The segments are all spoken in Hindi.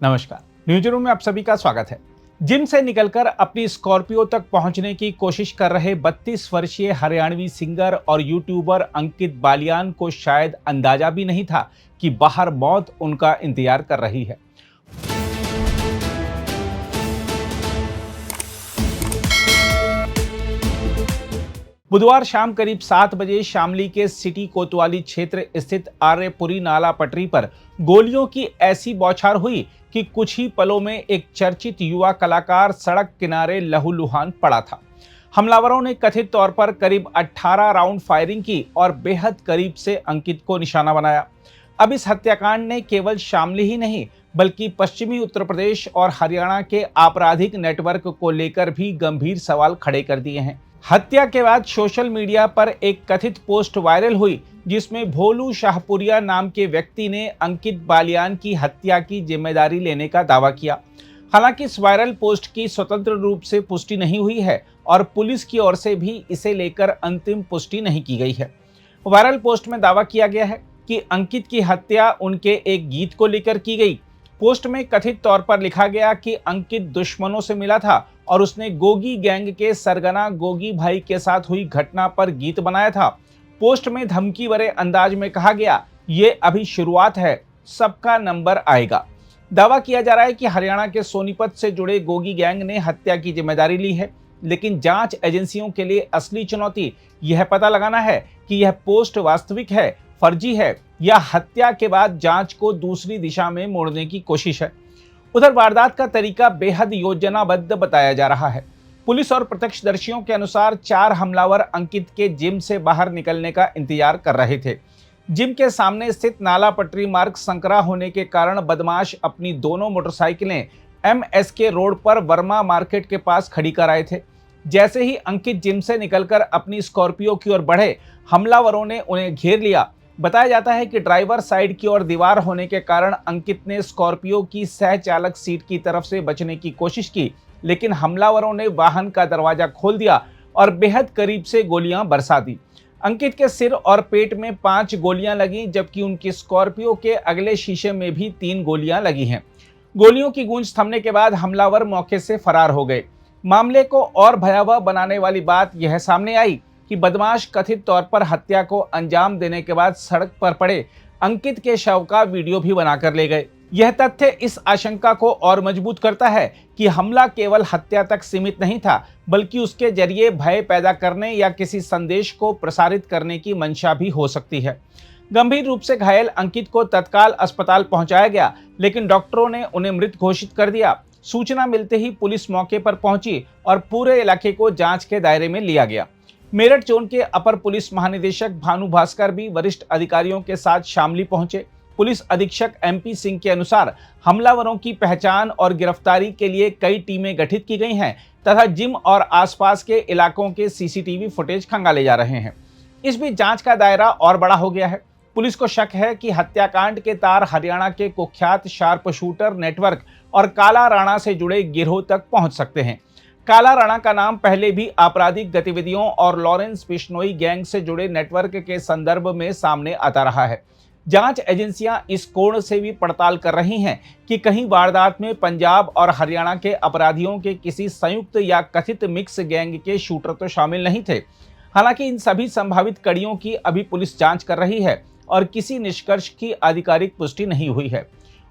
नमस्कार, न्यूज रूम में आप सभी का स्वागत है। जिम से निकलकर अपनी स्कॉर्पियो तक पहुंचने की कोशिश कर रहे 32 वर्षीय हरियाणवी सिंगर और यूट्यूबर अंकित बालियान को शायद अंदाजा भी नहीं था कि बाहर मौत उनका इंतजार कर रही है। बुधवार शाम करीब 7 बजे शामली के सिटी कोतवाली क्षेत्र स्थित आर्यपुरी नाला पटरी पर गोलियों की ऐसी बौछार हुई कि कुछ ही पलों में एक चर्चित युवा कलाकार सड़क किनारे लहूलुहान पड़ा था। हमलावरों ने कथित तौर पर करीब 18 राउंड फायरिंग की और बेहद करीब से अंकित को निशाना बनाया। अब इस हत्याकांड ने केवल शामली ही नहीं बल्कि पश्चिमी उत्तर प्रदेश और हरियाणा के आपराधिक नेटवर्क को लेकर भी गंभीर सवाल खड़े कर दिए हैं। हत्या के बाद सोशल मीडिया पर एक कथित पोस्ट वायरल हुई जिसमें भोलू शाहपुरिया नाम के व्यक्ति ने अंकित बालियान की हत्या की जिम्मेदारी लेने का दावा किया। हालांकि इस वायरल पोस्ट की स्वतंत्र रूप से पुष्टि नहीं हुई है और पुलिस की ओर से भी इसे लेकर अंतिम पुष्टि नहीं की गई है। वायरल पोस्ट में दावा किया गया है कि अंकित की हत्या उनके एक गीत को लेकर की गई। पोस्ट में कथित तौर पर लिखा गया कि अंकित दुश्मनों से मिला था और उसने गोगी गैंग के सरगना गोगी भाई के साथ हुई घटना पर गीत बनाया था। पोस्ट में धमकी भरे अंदाज में कहा गया, ये अभी शुरुआत है, सबका नंबर आएगा। दावा किया जा रहा है कि हरियाणा के सोनीपत से जुड़े गोगी गैंग ने हत्या की जिम्मेदारी ली है, लेकिन जांच एजेंसियों के लिए असली चुनौती यह पता लगाना है कि यह पोस्ट वास्तविक है, फर्जी है या हत्या के बाद जांच को दूसरी दिशा में मोड़ने की कोशिश है। उधर वारदात का तरीका बेहद योजनाबद्ध बताया जा रहा है। पुलिस और प्रत्यक्षदर्शियों के अनुसार 4 हमलावर अंकित के जिम से बाहर निकलने का इंतजार कर रहे थे। जिम के सामने स्थित नाला पटरी मार्ग संकरा होने के कारण बदमाश अपनी दोनों मोटरसाइकिलें MSK रोड पर वर्मा मार्केट के पास खड़ी कर आए थे। जैसे ही अंकित जिम से निकलकर अपनी स्कॉर्पियो की ओर बढ़े, हमलावरों ने उन्हें घेर लिया। बताया जाता है कि ड्राइवर साइड की ओर दीवार होने के कारण अंकित ने स्कॉर्पियो की सह चालक सीट की तरफ से बचने की कोशिश की, लेकिन हमलावरों ने वाहन का दरवाजा खोल दिया और बेहद करीब से गोलियां बरसा दी। अंकित के सिर और पेट में 5 गोलियां लगी, जबकि उनकी स्कॉर्पियो के अगले शीशे में भी 3 गोलियां लगी हैं। गोलियों की गूंज थमने के बाद हमलावर मौके से फरार हो गए। मामले को और भयावह बनाने वाली बात यह सामने आई कि बदमाश कथित तौर पर हत्या को अंजाम देने के बाद सड़क पर पड़े अंकित के शव का वीडियो भी बनाकर ले गए। यह तथ्य इस आशंका को और मजबूत करता है कि हमला केवल हत्या तक सीमित नहीं था, बल्कि उसके जरिए भय पैदा करने या किसी संदेश को प्रसारित करने की मंशा भी हो सकती है। गंभीर रूप से घायल अंकित को तत्काल अस्पताल पहुंचाया गया, लेकिन डॉक्टरों ने उन्हें मृत घोषित कर दिया। सूचना मिलते ही पुलिस मौके पर पहुंची और पूरे इलाके को जांच के दायरे में लिया गया। मेरठ जोन के अपर पुलिस महानिदेशक भानु भास्कर भी वरिष्ठ अधिकारियों के साथ शामली पहुंचे। पुलिस अधीक्षक MP सिंह के अनुसार हमलावरों की पहचान और गिरफ्तारी के लिए कई टीमें गठित की गई हैं तथा जिम और आसपास के इलाकों के CCTV फुटेज खंगाले जा रहे हैं। इस बीच जांच का दायरा और बड़ा हो गया है। पुलिस को शक है कि हत्याकांड के तार हरियाणा के कुख्यात शार्प शूटर नेटवर्क और काला राणा से जुड़े गिरोह तक पहुंच सकते हैं। काला राणा का नाम पहले भी आपराधिक गतिविधियों और लॉरेंस बिश्नोई गैंग से जुड़े नेटवर्क के संदर्भ में सामने आता रहा है। जांच एजेंसियां इस कोण से भी पड़ताल कर रही हैं कि कहीं वारदात में पंजाब और हरियाणा के अपराधियों के किसी संयुक्त या कथित मिक्स गैंग के शूटर तो शामिल नहीं थे। हालांकि इन सभी संभावित कड़ियों की अभी पुलिस जांच कर रही है और किसी निष्कर्ष की आधिकारिक पुष्टि नहीं हुई है।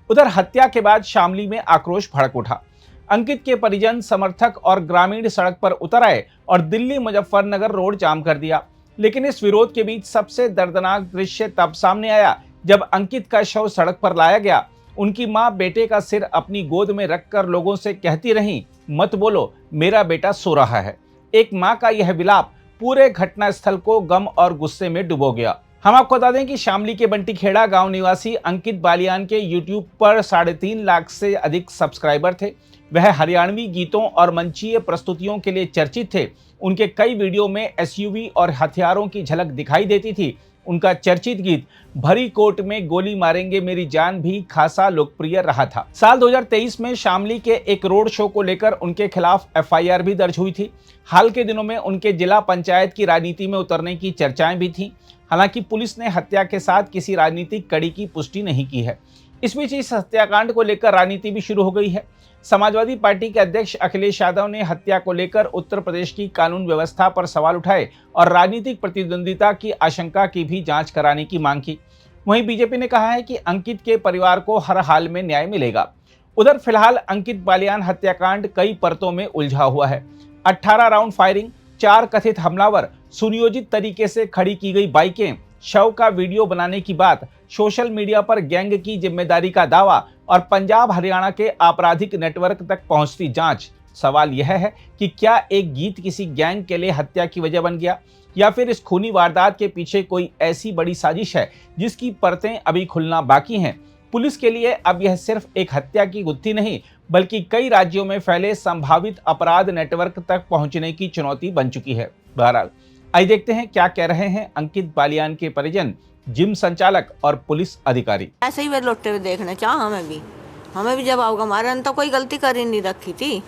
उधर हत्या के बाद शामली में आक्रोश भड़क उठा। अंकित के परिजन, समर्थक और ग्रामीण सड़क पर उतर आए और दिल्ली मुजफ्फरनगर रोड जाम कर दिया। लेकिन इस विरोध के बीच सबसे दर्दनाक दृश्य तब सामने आया जब अंकित का शव सड़क पर लाया गया। उनकी मां बेटे का सिर अपनी गोद में रखकर लोगों से कहती रही, मत बोलो, मेरा बेटा सो रहा है। एक मां का यह विलाप पूरे घटनास्थल को गम और गुस्से में डुबो गया। हम आपको बता दें कि शामली के बंटी खेड़ा गांव निवासी अंकित बालियान के YouTube पर 3.5 लाख से अधिक सब्सक्राइबर थे। वह हरियाणवी गीतों और मंचीय प्रस्तुतियों के लिए चर्चित थे। उनके कई वीडियो में SUV और हथियारों की झलक दिखाई देती थी। उनका चर्चित गीत भरी कोट में गोली मारेंगे मेरी जान भी खासा लोकप्रिय रहा था। साल 2023 में शामली के एक रोड शो को लेकर उनके खिलाफ FIR भी दर्ज हुई थी। हाल के दिनों में उनके जिला पंचायत की राजनीति में उतरने की चर्चाएं भी थीं। हालांकि पुलिस ने हत्या के साथ किसी राजनीतिक कड़ी की पुष्टि नहीं की है। इस बीच इस हत्याकांड को लेकर राजनीति भी शुरू हो गई है। समाजवादी पार्टी के अध्यक्ष अखिलेश यादव ने हत्या को लेकर उत्तर प्रदेश की कानून व्यवस्था पर सवाल उठाए और राजनीतिक प्रतिद्वंदिता की आशंका की भी जांच कराने की मांग की। वहीं बीजेपी ने कहा है कि अंकित के परिवार को हर हाल में न्याय मिलेगा। उधर फिलहाल अंकित बालियान हत्याकांड कई परतों में उलझा हुआ है। 18 राउंड फायरिंग, 4 कथित हमलावर, सुनियोजित तरीके से खड़ी की गई बाइकें, शव का वीडियो बनाने की बात, सोशल मीडिया पर गैंग की जिम्मेदारी का दावा और पंजाब हरियाणा के आपराधिक नेटवर्क तक पहुंचती जांच। सवाल यह है कि क्या एक गीत किसी गैंग के लिए हत्या की वजह बन गया, या फिर इस खूनी वारदात के पीछे कोई ऐसी बड़ी साजिश है जिसकी परतें अभी खुलना बाकी हैं। पुलिस के लिए अब यह सिर्फ एक हत्या की गुत्थी नहीं, बल्कि कई राज्यों में फैले संभावित अपराध नेटवर्क तक पहुंचने की चुनौती बन चुकी है। बहरहाल आइए देखते हैं क्या कह रहे हैं अंकित बालियान के परिजन, जिम संचालक और पुलिस अधिकारी। ऐसे ही वे लौटते हुए देखना चाह, हमें भी जब आओगा, हमारे ने तो कोई गलती कर ही नहीं रखी थी,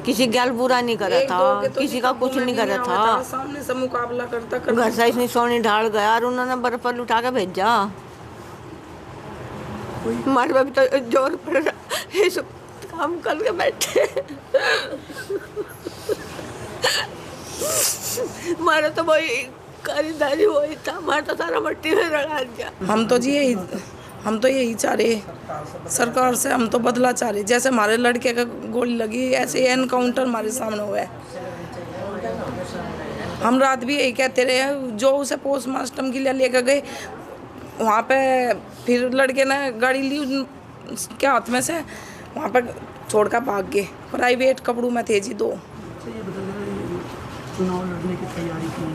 किसी गैल बुरा नहीं करा था, किसी का कुछ नहीं करा था। सामने से मुकाबला करता घर से इतनी सोनी ढाल गया और उन्होंने बर्फ पर उठा के भेजा। हमारे पे भी तो जोर पड़ रहा, ये सब काम करके बैठे। हमारा तो वही खरीदारी वही था, हमारा तो सारा मट्टी में रड़ा दिया। हम तो यही चाह रहे सरकार से, हम तो बदला चाह रहे। जैसे हमारे लड़के का गोली लगी, ऐसे एनकाउंटर हमारे सामने हुआ है। हम रात भी यही कहते रहे, जो उसे पोस्टमार्टम के लिए लेकर गए वहाँ पे, फिर लड़के ने गाड़ी ली उसके हाथ में से, वहाँ पे छोड़ कर भाग गए। प्राइवेट कपड़ों में थे जी 2। चुनाव लड़ने की तैयारी की?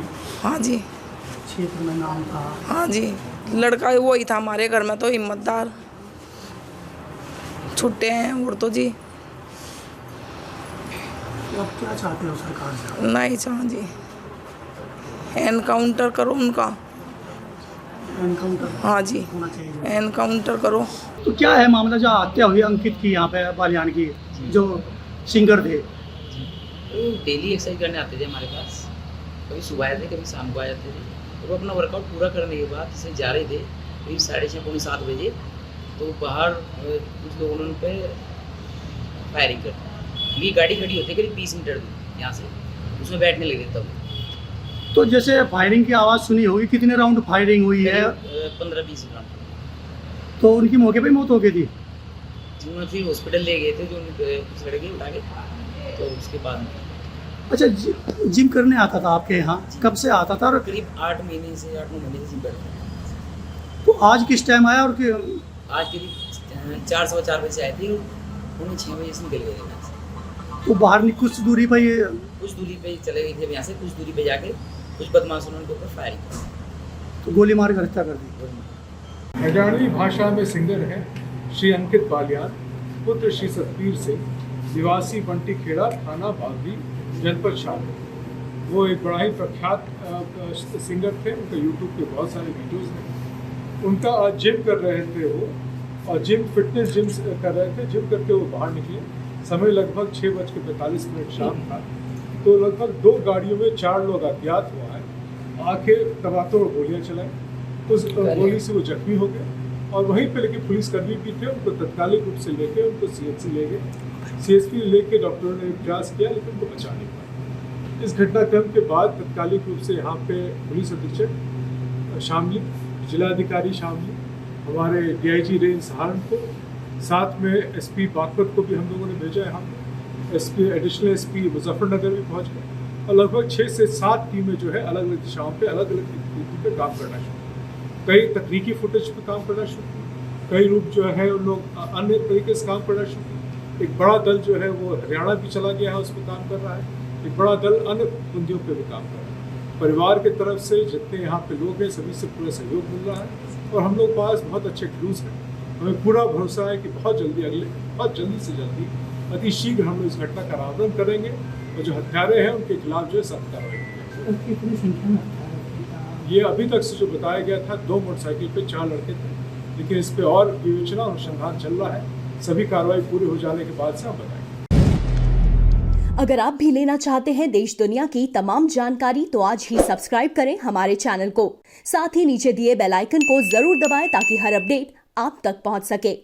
हाँ जी। क्षेत्र में नाम था? हाँ जी, लड़का वही था हमारे घर में, तो हिम्मतदार छुट्टे हैं और तो जी। अब क्या चाहते हो सरकार से? नहीं चाह जी, एनकाउंटर करो उनका। एनकाउंटर? हाँ जी, होना चाहिए। एनकाउंटर करो। तो क्या है मामला जो हत्या हुई अंकित की यहाँ पे बालियान की, जो सिंगर थे? डेली एक्सरसाइज करने आते थे हमारे पास, कभी सुबह आते थे, कभी शाम को आ जाते थे। तो वो अपना वर्कआउट पूरा करने के बाद जैसे जा रहे थे करीब 6:30 पौने 7 बजे, तो बाहर कुछ लोगों ने उन पर फायरिंग कर। ये गाड़ी खड़ी होती है करीब 20 मीटर दूर यहाँ से, उसमें बैठने लगे तब। तो जैसे फायरिंग की आवाज़ सुनी होगी, कितने राउंड फायरिंग हुई है? 15-20 राउंड। तो उनकी मौके पे मौत हो गई थी? जिन्होंने फिर हॉस्पिटल ले गए थे, जो कुछ लड़के उठा के, तो उसके बाद। अच्छा, जिम करने आता था आपके यहाँ? कब से आता था? और करीब 8-9 महीने से जिम करता है। तो आज किस टाइम आया? और आज करीब 4-4:15 बजे आए थे और उन्हें 6 बजे से निकल गए थे यहाँ से। तो बाहर कुछ दूरी पर ये कुछ दूरी पे चले गए थे यहाँ से, कुछ दूरी पे जाके कुछ बदमाशों ने उनके ऊपर फायरिंग की, तो गोली मार कर हत्या कर दी। हरियाणवी भाषा में सिंगर हैं श्री अंकित बालियान, पुत्र श्री सतबीर सिंह, निवासी बंटी खेड़ा, थाना बागड़ी, जनपद शाहपुर। वो एक बड़ा ही प्रख्यात सिंगर थे। उनके यूट्यूब पे बहुत सारे वीडियोस हैं। उनका आज जिम कर रहे थे वो, और फिटनेस जिम कर रहे थे। जिम करके वो बाहर निकले, समय लगभग 6:45 शाम था। तो लगभग 2 गाड़ियों में 4 लोग अज्ञात हुआ है, आके तबातोड़ गोलियाँ चलाई। उस गोली से वो जख्मी हो गए, और वहीं पे लेके पुलिसकर्मी भी थे, उनको तत्कालिक रूप से लेके उनको CHC ले गए। CHP लेके डॉक्टरों ने प्रयास किया, लेकिन उनको बचा नहीं पाया। इस घटनाक्रम के बाद तत्कालिक रूप से यहाँ पे पुलिस अधीक्षक शामली, जिलाधिकारी शामली, हमारे DIG रेंज सहारनपुर, साथ में SP बागपत को भी हम लोगों ने भेजा है। यहाँ पे एडिशनल SP मुजफ्फरनगर भी पहुँच गए, और लगभग 6 से 7 टीमें जो है अलग अलग दिशाओं पे अलग अलग तरीके पे काम करना शुरू। कई तकनीकी फुटेज पे काम करना शुरू, कई रूप जो है उन लोग अन्य तरीके से काम करना शुरू। एक बड़ा दल जो है वो हरियाणा भी चला गया है, उस पर काम कर रहा है। एक बड़ा दल अन्य बंदियों पे भी काम कर रहा है। परिवार की तरफ से जितने यहाँ पे लोग हैं, सभी से पूरा सहयोग मिल रहा है, और हम लोग पास बहुत अच्छे क्लूज हैं। हमें पूरा भरोसा है कि बहुत जल्दी से जल्दी, अति शीघ्र हम लोग इस घटना का अनावरण करेंगे, और जो हत्यारे हैं उनके खिलाफ जो है सख्त कार्रवाई करेंगे। कितनी संख्या में? ये अभी तक से जो बताया गया था, 2 मोटरसाइकिल पे 4 लड़के थे, लेकिन इस पे और विवेचना और अनुसंधान चल रहा है। सभी कार्रवाई पूरी हो जाने के बाद से हम बताएंगे। अगर आप भी लेना चाहते हैं देश दुनिया की तमाम जानकारी, तो आज ही सब्सक्राइब करें हमारे चैनल को। साथ ही नीचे दिए बेल आइकन को जरूर दबाएं ताकि हर अपडेट आप तक पहुंच सके।